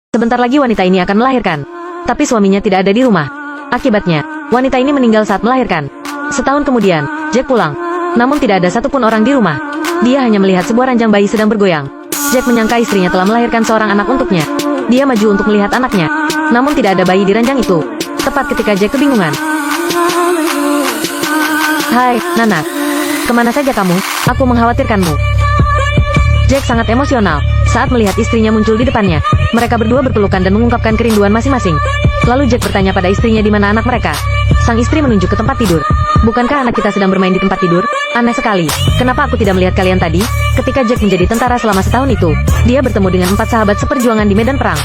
Sebentar lagi wanita ini akan melahirkan. Tapi suaminya tidak ada di rumah. Akibatnya, wanita ini meninggal saat melahirkan. Setahun kemudian, Jack pulang. Namun tidak ada satupun orang di rumah. Dia hanya melihat sebuah ranjang bayi sedang bergoyang. Jack menyangka istrinya telah melahirkan seorang anak untuknya. Dia maju untuk melihat anaknya. Namun tidak ada bayi di ranjang itu. Tepat ketika Jack kebingungan. Hai, Nana. Kemana saja kamu? Aku mengkhawatirkanmu. Jack sangat emosional saat melihat istrinya muncul di depannya. Mereka berdua berpelukan dan mengungkapkan kerinduan masing-masing. Lalu Jack bertanya pada istrinya di mana anak mereka. Sang istri menunjuk ke tempat tidur. Bukankah anak kita sedang bermain di tempat tidur? Aneh sekali. Kenapa aku tidak melihat kalian tadi? Ketika Jack menjadi tentara selama setahun itu, dia bertemu dengan 4 sahabat seperjuangan di medan perang.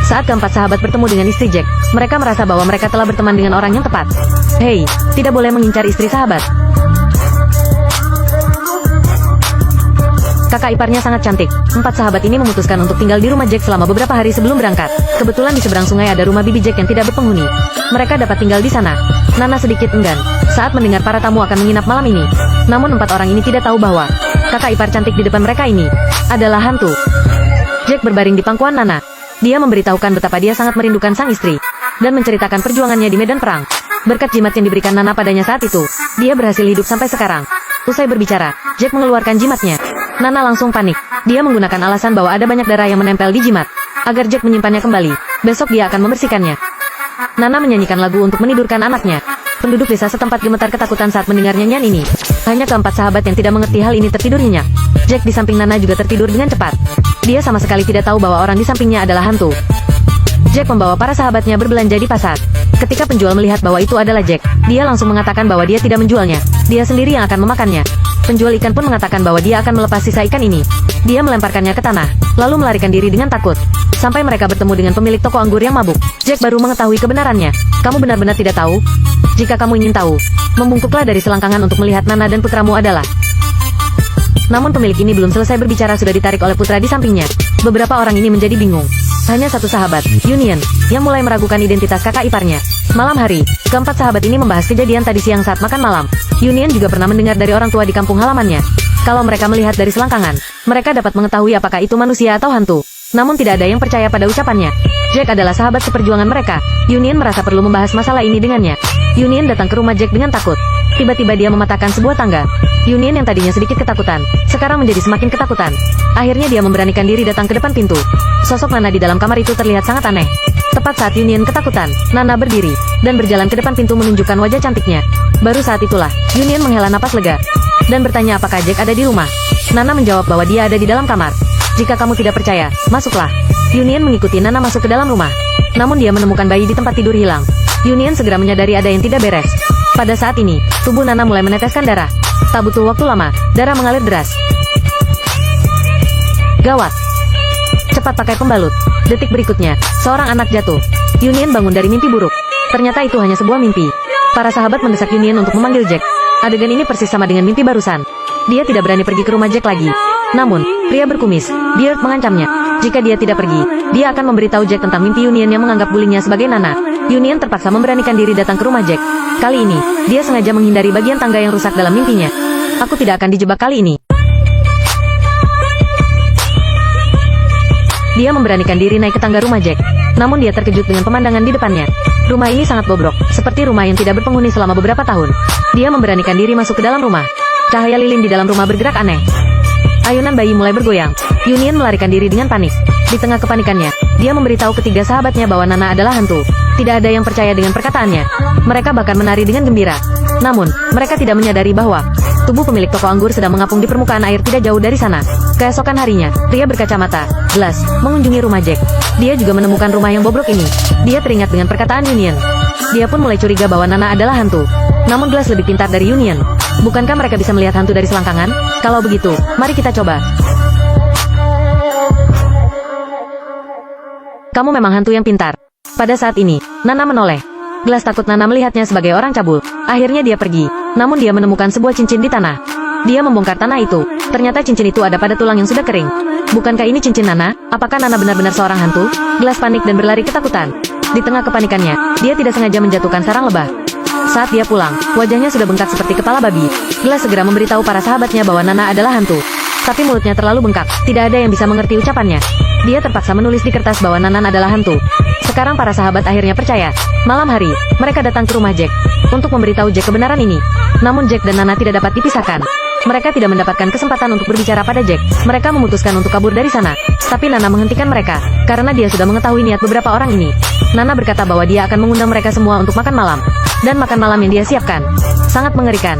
Saat keempat sahabat bertemu dengan istri Jack, mereka merasa bahwa mereka telah berteman dengan orang yang tepat. Hei, tidak boleh mengincar istri sahabat. Kakak iparnya sangat cantik. 4 sahabat ini memutuskan untuk tinggal di rumah Jack selama beberapa hari sebelum berangkat. Kebetulan di seberang sungai ada rumah bibi Jack yang tidak berpenghuni. Mereka dapat tinggal di sana. Nana sedikit enggan saat mendengar para tamu akan menginap malam ini. Namun 4 orang ini tidak tahu bahwa kakak ipar cantik di depan mereka ini adalah hantu. Jack berbaring di pangkuan Nana. Dia memberitahukan betapa dia sangat merindukan sang istri dan menceritakan perjuangannya di medan perang. Berkat jimat yang diberikan Nana padanya saat itu, dia berhasil hidup sampai sekarang. Usai berbicara, Jack mengeluarkan jimatnya. Nana langsung panik. Dia menggunakan alasan bahwa ada banyak darah yang menempel di jimat. Agar Jack menyimpannya kembali, besok dia akan membersihkannya. Nana menyanyikan lagu untuk menidurkan anaknya. Penduduk desa setempat gemetar ketakutan saat mendengar nyanyian ini. Hanya keempat sahabat yang tidak mengerti hal ini tertidur nyenyak. Jack di samping Nana juga tertidur dengan cepat. Dia sama sekali tidak tahu bahwa orang di sampingnya adalah hantu. Jack membawa para sahabatnya berbelanja di pasar. Ketika penjual melihat bahwa itu adalah Jack, dia langsung mengatakan bahwa dia tidak menjualnya. Dia sendiri yang akan memakannya. Penjual ikan pun mengatakan bahwa dia akan melepas sisa ikan ini. Dia melemparkannya ke tanah, lalu melarikan diri dengan takut. Sampai mereka bertemu dengan pemilik toko anggur yang mabuk. Jack baru mengetahui kebenarannya. Kamu benar-benar tidak tahu? Jika kamu ingin tahu, membungkuklah dari selangkangan untuk melihat Nana dan putramu adalah. Namun pemilik ini belum selesai berbicara sudah ditarik oleh putra di sampingnya. Beberapa orang ini menjadi bingung. Hanya satu sahabat, Union, yang mulai meragukan identitas kakak iparnya. Malam hari, keempat sahabat ini membahas kejadian tadi siang saat makan malam. Union juga pernah mendengar dari orang tua di kampung halamannya. Kalau mereka melihat dari selangkangan, mereka dapat mengetahui apakah itu manusia atau hantu. Namun tidak ada yang percaya pada ucapannya. Jack adalah sahabat seperjuangan mereka. Union merasa perlu membahas masalah ini dengannya. Union datang ke rumah Jack dengan takut. Tiba-tiba dia mematahkan sebuah tangga. Union yang tadinya sedikit ketakutan, sekarang menjadi semakin ketakutan. Akhirnya dia memberanikan diri datang ke depan pintu. Sosok Nana di dalam kamar itu terlihat sangat aneh. Tepat saat Union ketakutan, Nana berdiri dan berjalan ke depan pintu menunjukkan wajah cantiknya. Baru saat itulah, Union menghela napas lega dan bertanya apakah Jack ada di rumah. Nana menjawab bahwa dia ada di dalam kamar. Jika kamu tidak percaya, masuklah. Union mengikuti Nana masuk ke dalam rumah. Namun dia menemukan bayi di tempat tidur hilang. Union segera menyadari ada yang tidak beres. Pada saat ini, tubuh Nana mulai meneteskan darah. Tak butuh waktu lama, darah mengalir deras. Gawat. Cepat pakai pembalut. Detik berikutnya, seorang anak jatuh. Union bangun dari mimpi buruk. Ternyata itu hanya sebuah mimpi. Para sahabat mendesak Union untuk memanggil Jack. Adegan ini persis sama dengan mimpi barusan. Dia tidak berani pergi ke rumah Jack lagi. Namun, pria berkumis, Beard mengancamnya. Jika dia tidak pergi, dia akan memberitahu Jack tentang mimpi Union yang menganggap bullyingnya sebagai Nana. Union terpaksa memberanikan diri datang ke rumah Jack. Kali ini, dia sengaja menghindari bagian tangga yang rusak dalam mimpinya. Aku tidak akan dijebak kali ini. Dia memberanikan diri naik ke tangga rumah Jack. Namun dia terkejut dengan pemandangan di depannya. Rumah ini sangat bobrok, seperti rumah yang tidak berpenghuni selama beberapa tahun. Dia memberanikan diri masuk ke dalam rumah. Cahaya lilin di dalam rumah bergerak aneh. Ayunan bayi mulai bergoyang. Union melarikan diri dengan panik. Di tengah kepanikannya, dia memberitahu ketiga sahabatnya bahwa Nana adalah hantu. Tidak ada yang percaya dengan perkataannya. Mereka bahkan menari dengan gembira. Namun, mereka tidak menyadari bahwa tubuh pemilik toko anggur sedang mengapung di permukaan air tidak jauh dari sana. Keesokan harinya, pria berkacamata, Glass, mengunjungi rumah Jack. Dia juga menemukan rumah yang bobrok ini. Dia teringat dengan perkataan Union. Dia pun mulai curiga bahwa Nana adalah hantu. Namun Glass lebih pintar dari Union. Bukankah mereka bisa melihat hantu dari selangkangan? Kalau begitu, mari kita coba. Kamu memang hantu yang pintar. Pada saat ini, Nana menoleh. Glass takut Nana melihatnya sebagai orang cabul. Akhirnya dia pergi. Namun dia menemukan sebuah cincin di tanah. Dia membongkar tanah itu. Ternyata cincin itu ada pada tulang yang sudah kering. Bukankah ini cincin Nana? Apakah Nana benar-benar seorang hantu? Glass panik dan berlari ketakutan. Di tengah kepanikannya, dia tidak sengaja menjatuhkan sarang lebah. Saat dia pulang, wajahnya sudah bengkak seperti kepala babi. Glass segera memberitahu para sahabatnya bahwa Nana adalah hantu. Tapi mulutnya terlalu bengkak, tidak ada yang bisa mengerti ucapannya. Dia terpaksa menulis di kertas bahwa Nanan adalah hantu. Sekarang para sahabat akhirnya percaya. Malam hari, mereka datang ke rumah Jack untuk memberitahu Jack kebenaran ini. Namun Jack dan Nana tidak dapat dipisahkan. Mereka tidak mendapatkan kesempatan untuk berbicara pada Jack. Mereka memutuskan untuk kabur dari sana. Tapi Nana menghentikan mereka, karena dia sudah mengetahui niat beberapa orang ini. Nana berkata bahwa dia akan mengundang mereka semua untuk makan malam. Dan makan malam yang dia siapkan sangat mengerikan.